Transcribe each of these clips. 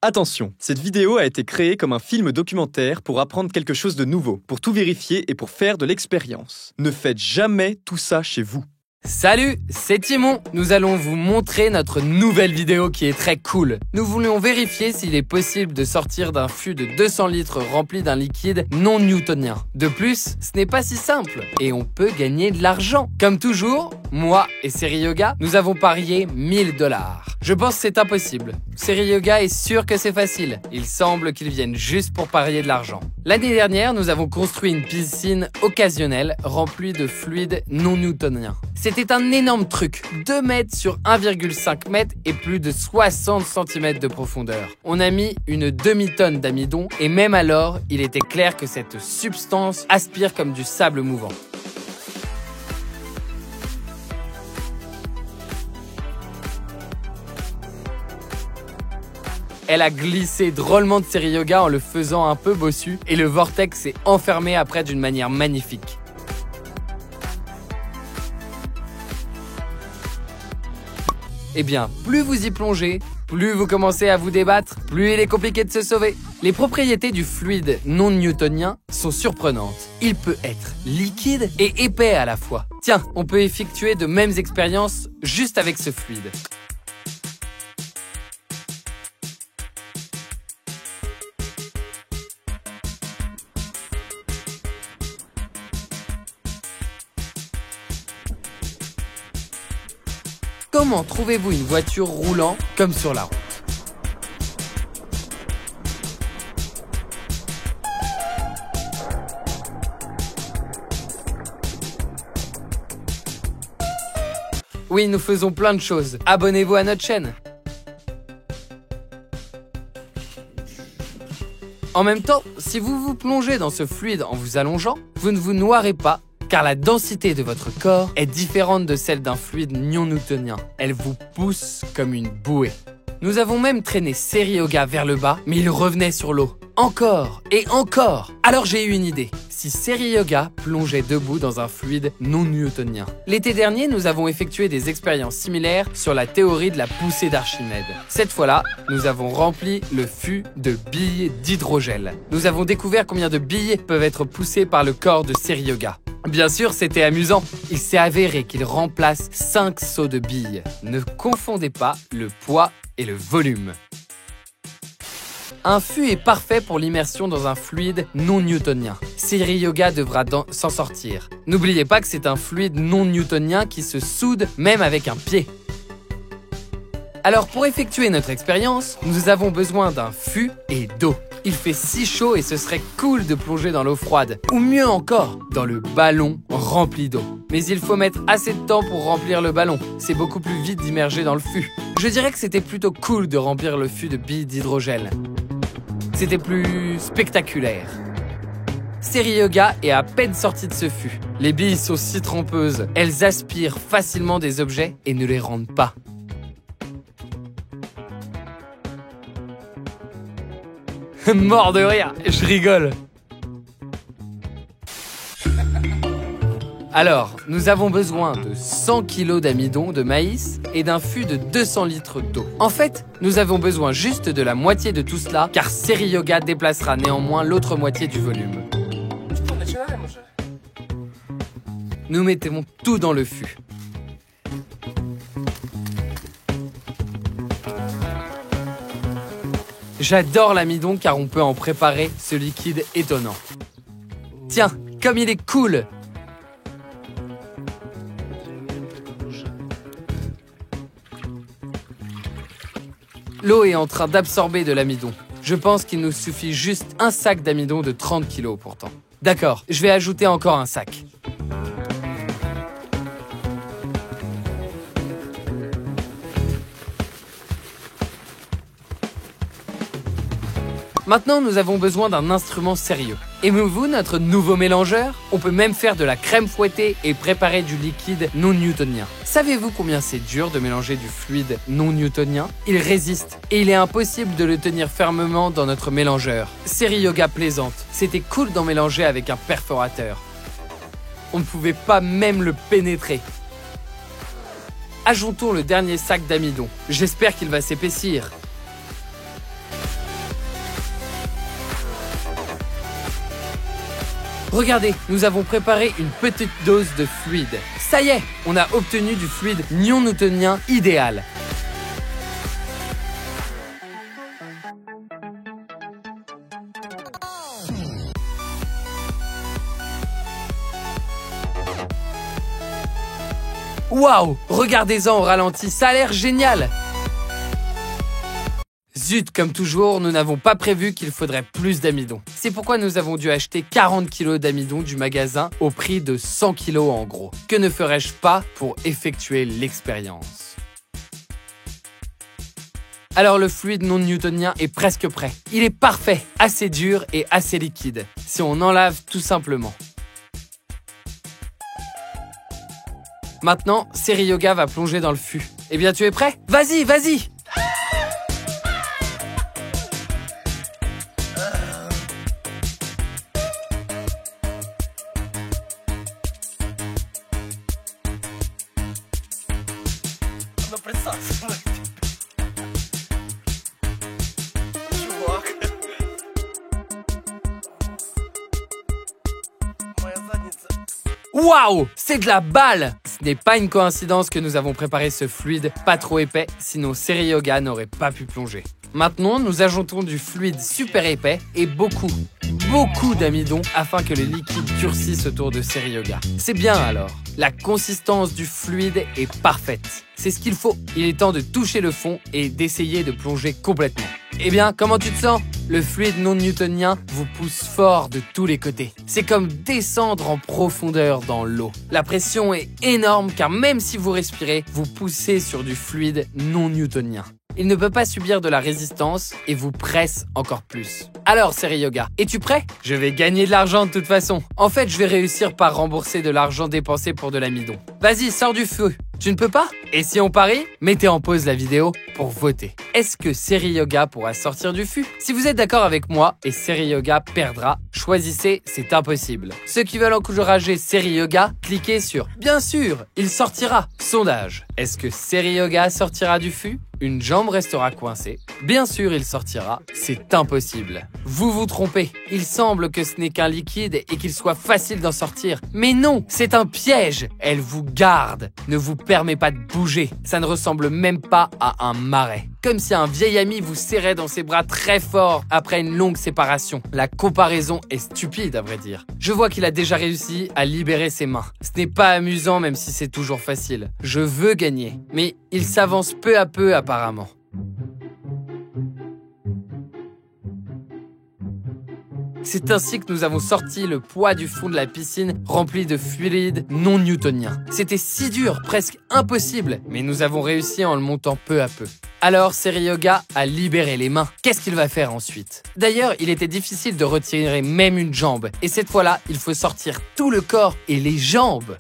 Attention, cette vidéo a été créée comme un film documentaire pour apprendre quelque chose de nouveau, pour tout vérifier et pour faire de l'expérience. Ne faites jamais tout ça chez vous. Salut, c'est Timon. Nous allons vous montrer notre nouvelle vidéo qui est très cool. Nous voulions vérifier s'il est possible de sortir d'un fût de 200 litres rempli d'un liquide non newtonien. De plus, ce n'est pas si simple et on peut gagner de l'argent. Comme toujours, moi et Seri Yoga, nous avons parié 1000 $. Je pense que c'est impossible. Seri Yoga est sûr que c'est facile. Il semble qu'ils viennent juste pour parier de l'argent. L'année dernière, nous avons construit une piscine occasionnelle remplie de fluide non newtonien. C'était un énorme truc, 2 mètres sur 1,5 mètres et plus de 60 cm de profondeur. On a mis une demi-tonne d'amidon et même alors, il était clair que cette substance aspire comme du sable mouvant. Elle a glissé drôlement de Seri Yoga en le faisant un peu bossu et le vortex s'est enfermé après d'une manière magnifique. Eh bien, plus vous y plongez, plus vous commencez à vous débattre, plus il est compliqué de se sauver. Les propriétés du fluide non newtonien sont surprenantes. Il peut être liquide et épais à la fois. Tiens, on peut effectuer de mêmes expériences juste avec ce fluide. Comment trouvez-vous une voiture roulant comme sur la route? Oui, nous faisons plein de choses. Abonnez-vous à notre chaîne. En même temps, si vous vous plongez dans ce fluide en vous allongeant, vous ne vous noierez pas, car la densité de votre corps est différente de celle d'un fluide non newtonien. Elle vous pousse comme une bouée. Nous avons même traîné Seri Yoga vers le bas, mais il revenait sur l'eau. Encore et encore. Alors j'ai eu une idée. Si Seri Yoga plongeait debout dans un fluide non newtonien. L'été dernier, nous avons effectué des expériences similaires sur la théorie de la poussée d'Archimède. Cette fois-là, nous avons rempli le fût de billes d'hydrogel. Nous avons découvert combien de billes peuvent être poussées par le corps de Seri Yoga. Bien sûr, c'était amusant. Il s'est avéré qu'il remplace 5 seaux de billes. Ne confondez pas le poids et le volume. Un fût est parfait pour l'immersion dans un fluide non newtonien. Seri Yoga devra s'en sortir. N'oubliez pas que c'est un fluide non newtonien qui se soude même avec un pied. Alors pour effectuer notre expérience, nous avons besoin d'un fût et d'eau. Il fait si chaud et ce serait cool de plonger dans l'eau froide. Ou mieux encore, dans le ballon rempli d'eau. Mais il faut mettre assez de temps pour remplir le ballon. C'est beaucoup plus vite d'immerger dans le fût. Je dirais que c'était plutôt cool de remplir le fût de billes d'hydrogel. C'était plus spectaculaire. Seri Yoga est à peine sortie de ce fût. Les billes sont si trompeuses. Elles aspirent facilement des objets et ne les rendent pas. Mort de rire, je rigole. Alors, nous avons besoin de 100 kg d'amidon de maïs et d'un fût de 200 litres d'eau. En fait, nous avons besoin juste de la moitié de tout cela, car Seri Yoga déplacera néanmoins l'autre moitié du volume. Nous mettons tout dans le fût. J'adore l'amidon car on peut en préparer ce liquide étonnant. Tiens, comme il est cool! L'eau est en train d'absorber de l'amidon. Je pense qu'il nous suffit juste un sac d'amidon de 30 kg pourtant. D'accord, je vais ajouter encore un sac. Maintenant, nous avons besoin d'un instrument sérieux. Aimez-vous notre nouveau mélangeur? On peut même faire de la crème fouettée et préparer du liquide non newtonien. Savez-vous combien c'est dur de mélanger du fluide non newtonien? Il résiste et il est impossible de le tenir fermement dans notre mélangeur. Seri Yoga plaisante. C'était cool d'en mélanger avec un perforateur. On ne pouvait pas même le pénétrer. Ajoutons le dernier sac d'amidon. J'espère qu'il va s'épaissir. Regardez, nous avons préparé une petite dose de fluide. Ça y est, on a obtenu du fluide non-newtonien idéal. Waouh! Regardez-en au ralenti, ça a l'air génial! Zut, comme toujours, nous n'avons pas prévu qu'il faudrait plus d'amidon. C'est pourquoi nous avons dû acheter 40 kg d'amidon du magasin au prix de 100 kg en gros. Que ne ferais-je pas pour effectuer l'expérience? Alors le fluide non newtonien est presque prêt. Il est parfait, assez dur et assez liquide, si on en lave tout simplement. Maintenant, Série Yoga va plonger dans le fût. Eh bien, tu es prêt? Vas-y, vas-y! Waouh! C'est de la balle! Ce n'est pas une coïncidence que nous avons préparé ce fluide pas trop épais, sinon Série Yoga n'aurait pas pu plonger. Maintenant, nous ajoutons du fluide super épais et beaucoup d'amidon afin que le liquide durcisse autour de Série Yoga. C'est bien alors. La consistance du fluide est parfaite. C'est ce qu'il faut. Il est temps de toucher le fond et d'essayer de plonger complètement. Eh bien, comment tu te sens? Le fluide non newtonien vous pousse fort de tous les côtés. C'est comme descendre en profondeur dans l'eau. La pression est énorme car même si vous respirez, vous poussez sur du fluide non newtonien. Il ne peut pas subir de la résistance et vous presse encore plus. Alors, Série Yoga, es-tu prêt? Je vais gagner de l'argent de toute façon. En fait, je vais réussir par rembourser de l'argent dépensé pour de l'amidon. Vas-y, sors du feu. Tu ne peux pas? Et si on parie? Mettez en pause la vidéo pour voter. Est-ce que Série Yoga pourra sortir du fût? Si vous êtes d'accord avec moi et Série Yoga perdra, choisissez c'est impossible. Ceux qui veulent encourager Série Yoga, cliquez sur bien sûr, il sortira. Sondage. Est-ce que Série Yoga sortira du fût? Une jambe restera coincée. Bien sûr, il sortira. C'est impossible. Vous vous trompez. Il semble que ce n'est qu'un liquide et qu'il soit facile d'en sortir. Mais non, c'est un piège. Elle vous garde, ne vous permet pas de bouger. Ça ne ressemble même pas à un marais. Comme si un vieil ami vous serrait dans ses bras très fort après une longue séparation. La comparaison est stupide, à vrai dire. Je vois qu'il a déjà réussi à libérer ses mains. Ce n'est pas amusant, même si c'est toujours facile. Je veux gagner, mais il s'avance peu à peu apparemment. C'est ainsi que nous avons sorti le poids du fond de la piscine rempli de fluide non newtonien. C'était si dur, presque impossible, mais nous avons réussi en le montant peu à peu. Alors, Série Yoga a libéré les mains. Qu'est-ce qu'il va faire ensuite? D'ailleurs, il était difficile de retirer même une jambe. Et cette fois-là, il faut sortir tout le corps et les jambes.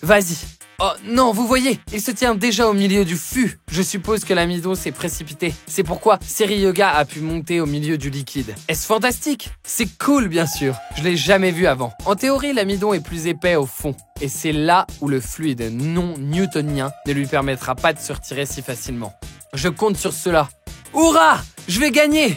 Vas-y. Oh non, vous voyez, il se tient déjà au milieu du fût. Je suppose que l'amidon s'est précipité. C'est pourquoi Série Yoga a pu monter au milieu du liquide. Est-ce fantastique? C'est cool, bien sûr. Je l'ai jamais vu avant. En théorie, l'amidon est plus épais au fond. Et c'est là où le fluide non newtonien ne lui permettra pas de se retirer si facilement. Je compte sur cela. Hurrah! Je vais gagner!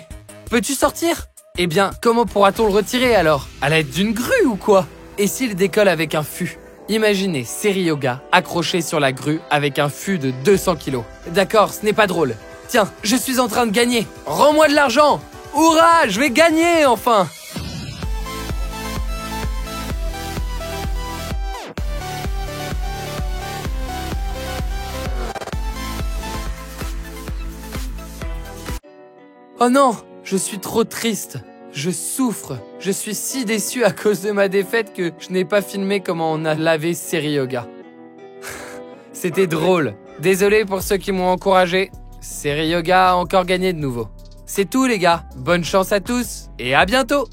Peux-tu sortir? Eh bien, comment pourra-t-on le retirer alors? À l'aide d'une grue ou quoi? Et s'il décolle avec un fût? Imaginez Série Yoga accroché sur la grue avec un fût de 200 kg. D'accord, ce n'est pas drôle. Tiens, je suis en train de gagner. Rends-moi de l'argent! Hurrah! Je vais gagner enfin! Oh non! Je suis trop triste. Je souffre. Je suis si déçu à cause de ma défaite que je n'ai pas filmé comment on a lavé Série Yoga. C'était drôle. Désolé pour ceux qui m'ont encouragé. Série Yoga a encore gagné de nouveau. C'est tout les gars. Bonne chance à tous et à bientôt!